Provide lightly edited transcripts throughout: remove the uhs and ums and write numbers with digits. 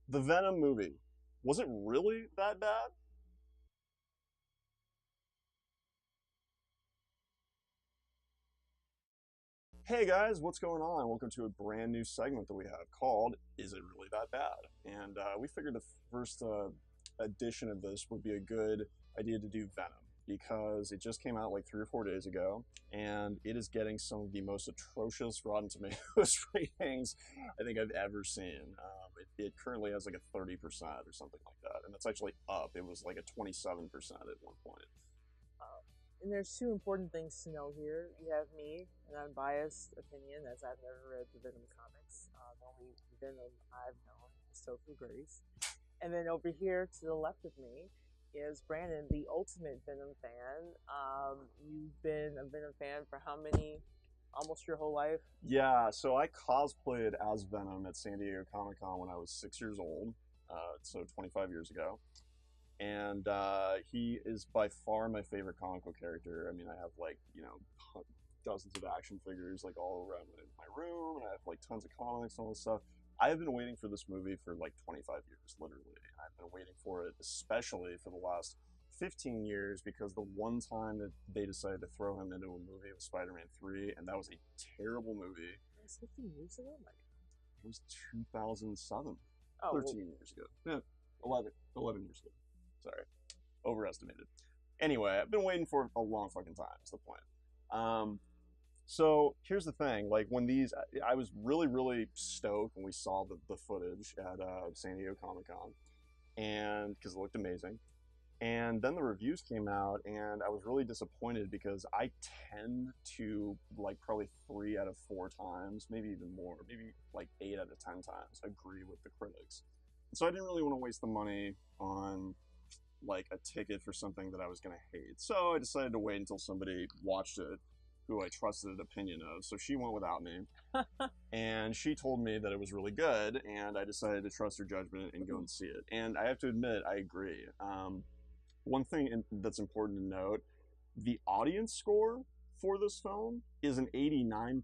The Venom movie, was it really that bad? Hey guys, what's going on? Welcome to a brand new segment that we have called "Is It Really That Bad?" And we figured the first edition of this would be a good idea to do Venom because it just came out like 3 or 4 days ago, and it is getting some of the most atrocious Rotten Tomatoes ratings I think I've ever seen. It currently has like a 30% or something like that, and it's actually up. It was like a 27% at one point. And there's two important things to know here. You have me, an unbiased opinion, as I've never read the Venom comics. The only Venom I've known is Topher Grace. And then over here to the left of me is Brandon, the ultimate Venom fan. You've been a Venom fan for how many? Almost your whole life? Yeah, so I cosplayed as Venom at San Diego Comic Con when I was 6 years old, so 25 years ago. And he is by far my favorite comic book character. I mean, I have like, dozens of action figures like all around my room, and I have like tons of comics and all this stuff. I have been waiting for this movie for like 25 years, literally. I've been waiting for it, especially for the last 15 years, because the one time that they decided to throw him into a movie was Spider-Man 3, and that was a terrible movie. It was 15 years ago? Like, it was 2007, oh, 13 years ago. Yeah, 11 years ago. Sorry, overestimated. Anyway, I've been waiting for a long fucking time, is the point. So here's the thing, like when I was really, really stoked when we saw the footage at San Diego Comic Con, and because it looked amazing. And then the reviews came out, and I was really disappointed because I tend to, like, probably 3 out of 4 times, maybe even more, maybe like 8 out of 10 times, agree with the critics. And so I didn't really want to waste the money on like a ticket for something that I was going to hate. So I decided to wait until somebody watched it who I trusted an opinion of. So she went without me, and she told me that it was really good, and I decided to trust her judgment and go and see it. And I have to admit, I agree. One thing that's important to note, the audience score for this film is an 89%,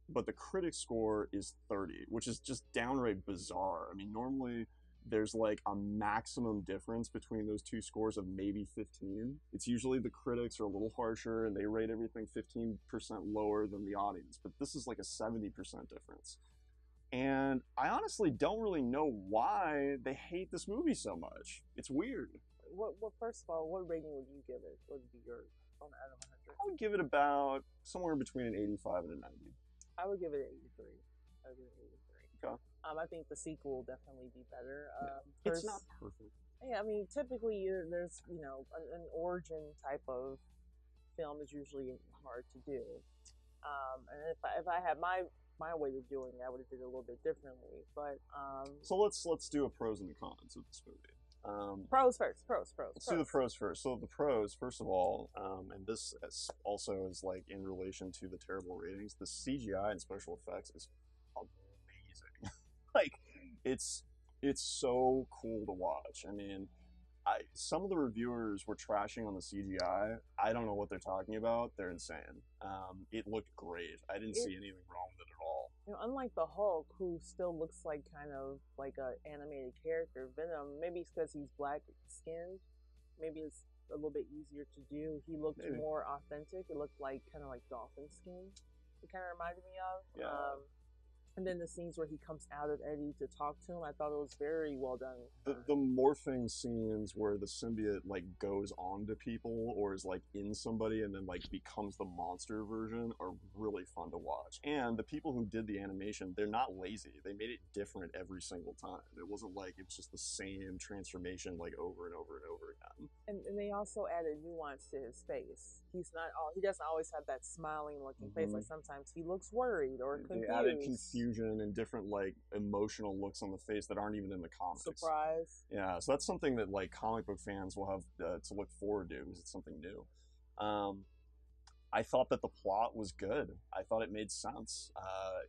but the critic score is 30, which is just downright bizarre. I mean, normally there's like a maximum difference between those two scores of maybe 15. It's usually the critics are a little harsher and they rate everything 15% lower than the audience, but this is like a 70% difference. And I honestly don't really know why they hate this movie so much. It's weird. what? First of all, what rating would you give it? What would be your on out of 100? I would give it about somewhere between an 85 and a 90. I would give it an 83. I would give it an 83. Okay. I think the sequel will definitely be better. It's not perfect. Yeah, I mean, typically there's an origin type of film is usually hard to do. And if I had my way of doing it, I would have did it a little bit differently. But So let's do a pros and the cons of this movie. pros first. Let's do the pros first. So the pros, first of all, and this also is like in relation to the terrible ratings. The CGI and special effects is amazing. Like it's so cool to watch. I mean, some of the reviewers were trashing on the CGI. I don't know what they're talking about. They're insane. It looked great. I didn't see anything wrong with it at all. Unlike the Hulk, who still looks like kind of like an animated character, Venom, maybe it's because he's black skinned. Maybe it's a little bit easier to do. He looked more authentic. It looked like kind of like dolphin skin. It kind of reminded me of. Yeah. And then the scenes where he comes out of Eddie to talk to him, I thought it was very well done. The morphing scenes where the symbiote like goes onto people or is like in somebody and then like becomes the monster version are really fun to watch. And the people who did the animation, they're not lazy. They made it different every single time. It wasn't like it was just the same transformation like over and over and over again. And they also added nuance to his face. He doesn't always have that smiling looking face. Like sometimes he looks worried or confused. They added confusion and different like emotional looks on the face that aren't even in the comics. Surprise. Yeah, so that's something that like comic book fans will have to look forward to because it's something new. I thought that the plot was good. I thought it made sense,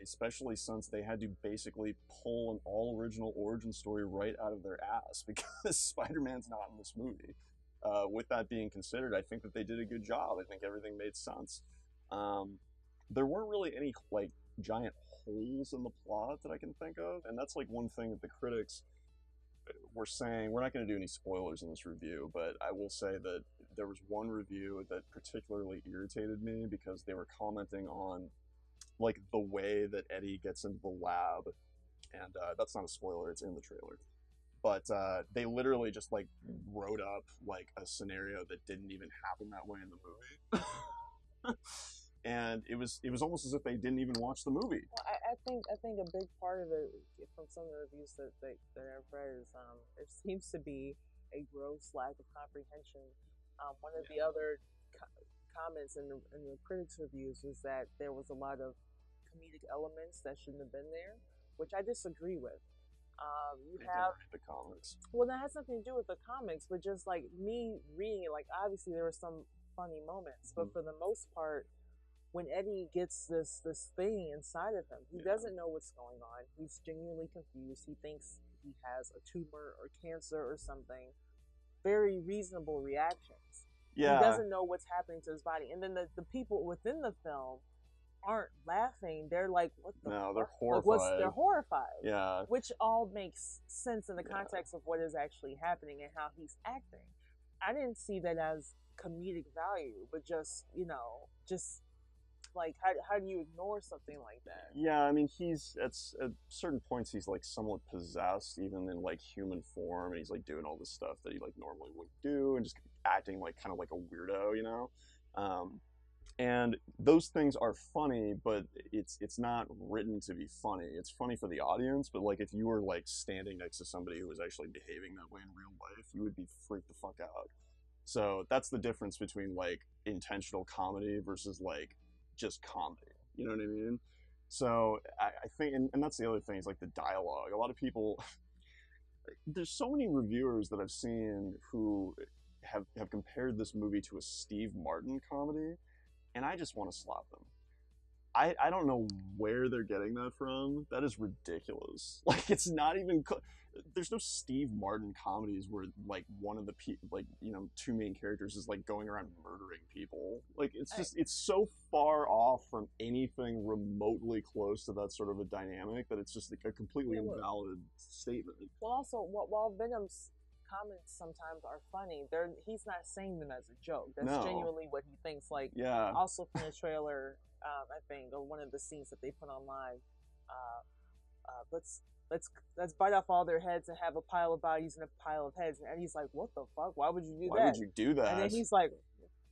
especially since they had to basically pull an all original origin story right out of their ass because Spider-Man's not in this movie. With that being considered, I think that they did a good job. I think everything made sense. There weren't really any like giant holes in the plot that I can think of, and that's like one thing that the critics we're saying we're not going to do any spoilers in this review, but I will say that there was one review that particularly irritated me because they were commenting on like the way that Eddie gets into the lab, and that's not a spoiler; it's in the trailer. But they literally just like wrote up like a scenario that didn't even happen that way in the movie. And it was almost as if they didn't even watch the movie. Well, I think a big part of it from some of the reviews that I've read is there seems to be a gross lack of comprehension. One of the other comments in the critics' reviews was that there was a lot of comedic elements that shouldn't have been there, which I disagree with. You They have didn't read the comics. Well, that has nothing to do with the comics, but just like me reading it, like obviously there were some funny moments, but for the most part, when Eddie gets this thing inside of him, he doesn't know what's going on. He's genuinely confused. He thinks he has a tumor or cancer or something. Very reasonable reactions. Yeah. He doesn't know what's happening to his body. And then the people within the film aren't laughing. They're like, what the No, fuck? they're Like, horrified. they're horrified. Yeah. Which all makes sense in the context of what is actually happening and how he's acting. I didn't see that as comedic value, but just, just like how do you ignore something like that? Yeah, I mean, he's at certain points he's like somewhat possessed, even in like human form, and he's like doing all this stuff that he like normally wouldn't do, and just acting like kind of like a weirdo, you know. And those things are funny, but it's not written to be funny. It's funny for the audience, but like if you were like standing next to somebody who was actually behaving that way in real life, you would be freaked the fuck out. So that's the difference between like intentional comedy versus like just comedy. You know what I mean? So I think, and that's the other thing is like the dialogue. A lot of people, there's so many reviewers that I've seen who have compared this movie to a Steve Martin comedy, and I just want to slap them. I don't know where they're getting that from. That is ridiculous. Like it's not even. There's no Steve Martin comedies where like one of the two main characters is like going around murdering people. Like it's just it's so far off from anything remotely close to that sort of a dynamic that it's just like a completely invalid statement. Well, also while Venom's comments sometimes are funny, he's not saying them as a joke. That's genuinely what he thinks. Like also from the trailer, I think, or one of the scenes that they put online, let's bite off all their heads and have a pile of bodies and a pile of heads. And he's like, what the fuck? Why would you do that? Why would you do that? And then he's like,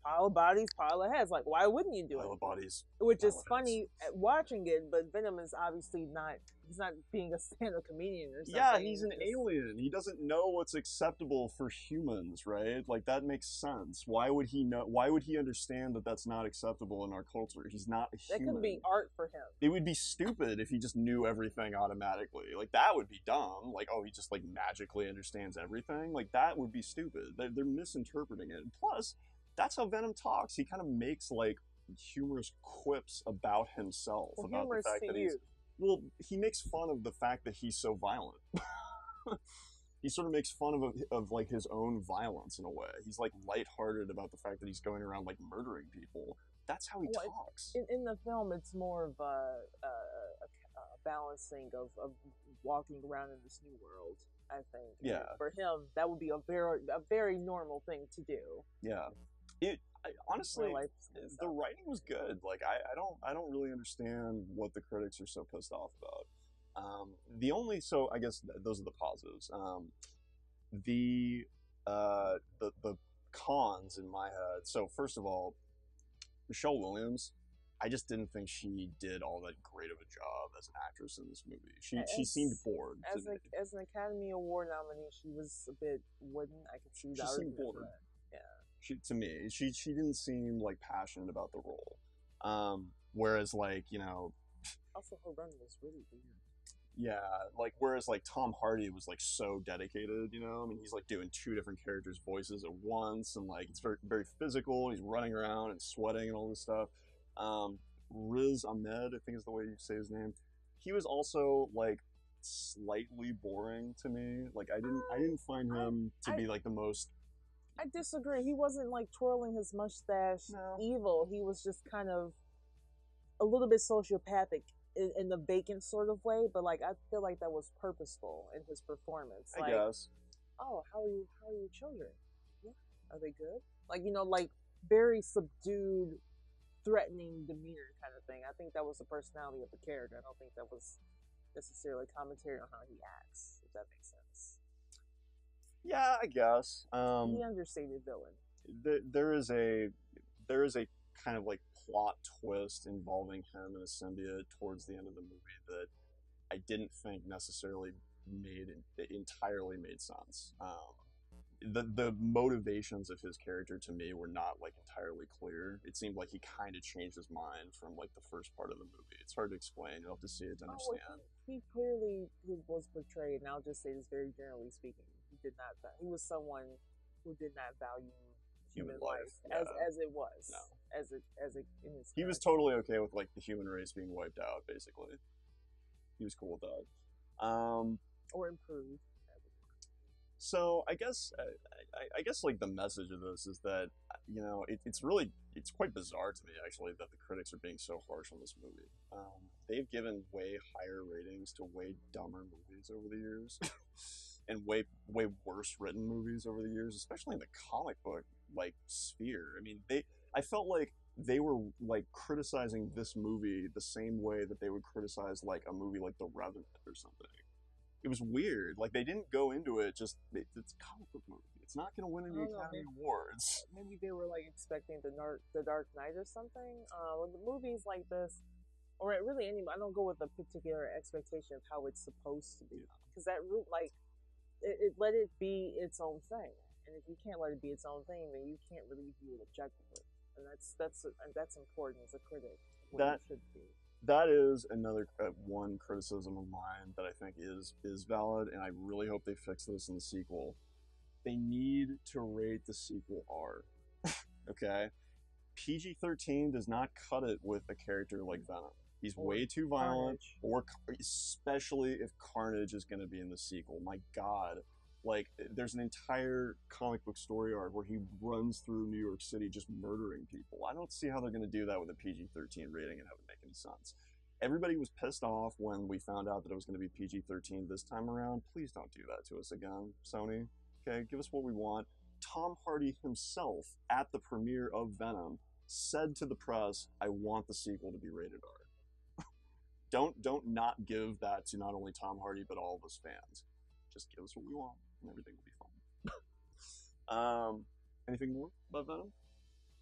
pile of bodies, pile of heads. Like, why wouldn't you do it? Pile of bodies. Which is funny at watching it, but Venom is obviously not. He's not being a stand-up comedian or something. Yeah, he's an alien. He doesn't know what's acceptable for humans, right? Like that makes sense. Why would he know? Why would he understand that that's not acceptable in our culture? He's not a human. That could be art for him. It would be stupid if he just knew everything automatically. Like that would be dumb. Like, oh, he just like magically understands everything. Like that would be stupid. They're misinterpreting it. And plus, that's how Venom talks. He kind of makes like humorous quips about himself, about the fact that he's. Well, he makes fun of the fact that he's so violent. He sort of makes fun of like his own violence in a way. He's like lighthearted about the fact that he's going around like murdering people. That's how he talks. In the film, it's more of a balancing of walking around in this new world. I think. Yeah. And for him, that would be a very normal thing to do. Yeah. Honestly, the writing was good. Like I don't really understand what the critics are so pissed off about. So I guess those are the positives. The cons in my head. So first of all, Michelle Williams, I just didn't think she did all that great of a job as an actress in this movie. She seemed bored. As an Academy Award nominee, she was a bit wooden. I could see that. She seemed bored. To me, she didn't seem like passionate about the role. Whereas like, also her run was really weird. Yeah, like whereas like Tom Hardy was like so dedicated, I mean he's like doing two different characters' voices at once, and like it's very very physical. He's running around and sweating and all this stuff. Riz Ahmed, I think is the way you say his name. He was also like slightly boring to me. Like I didn't find him to be like the most. I disagree. He wasn't like twirling his mustache evil. He was just kind of a little bit sociopathic in the vacant sort of way, but like I feel like that was purposeful in his performance. I Like, guess. oh, how are your children? Yeah, are they good? Like, like very subdued, threatening demeanor kind of thing. I think that was the personality of the character. I don't think that was necessarily commentary on how he acts, if that makes sense. Yeah, I guess. The understated villain. There is a kind of like plot twist involving him and a symbiote towards the end of the movie that I didn't think necessarily entirely made sense. The motivations of his character to me were not like entirely clear. It seemed like he kind of changed his mind from like the first part of the movie. It's hard to explain. You'll have to see it to Oh, well, understand. he clearly was portrayed, and I'll just say this very generally speaking. He did not. He was someone who did not value human life Yeah. as it was, No. as it in his. He was totally okay with like the human race being wiped out. Basically, he was cool with that. Or improved. So I guess like the message of this is that it's quite bizarre to me actually that the critics are being so harsh on this movie. They've given way higher ratings to way dumber movies over the years, and way worse written movies over the years, especially in the comic book like sphere. I mean, I felt like they were like criticizing this movie the same way that they would criticize like a movie like The Revenant or something. It was weird. Like they didn't go into it just it's a comic book movie. It's not going to win any Academy Awards. Maybe they were like expecting the Dark Knight or something. With the movies like this, or really any, I don't go with a particular expectation of how it's supposed to be, because that root like it let it be its own thing. And if you can't let it be its own thing, then you can't really view it objectively. And that's important as a critic. What you should be. That is another one criticism of mine that I think is valid, and I really hope they fix this in the sequel. They need to rate the sequel R. Okay, PG-13 does not cut it with a character like Venom. He's way too violent, or especially if Carnage is going to be in the sequel. My God. Like, there's an entire comic book story arc where he runs through New York City just murdering people. I don't see how they're going to do that with a PG-13 rating and have it make any sense. Everybody was pissed off when we found out that it was going to be PG-13 this time around. Please don't do that to us again, Sony. Okay, give us what we want. Tom Hardy himself, at the premiere of Venom, said to the press, "I want the sequel to be rated R." Don't not give that to not only Tom Hardy but all of us fans. Just give us what we want, and everything will be fine. Anything more about Venom?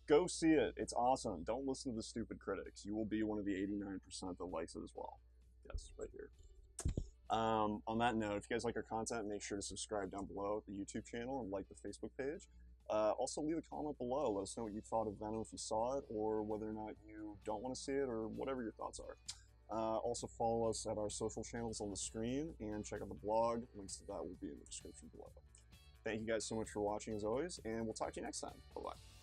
Go see it. It's awesome. Don't listen to the stupid critics. You will be one of the 89% that likes it as well. Yes, right here. On that note, if you guys like our content, make sure to subscribe down below at the YouTube channel and like the Facebook page. Also, leave a comment below. Let us know what you thought of Venom if you saw it, or whether or not you don't want to see it, or whatever your thoughts are. Also follow us at our social channels on the screen, and check out the blog. Links to that will be in the description below. Thank you guys so much for watching as always, and we'll talk to you next time. Bye-bye.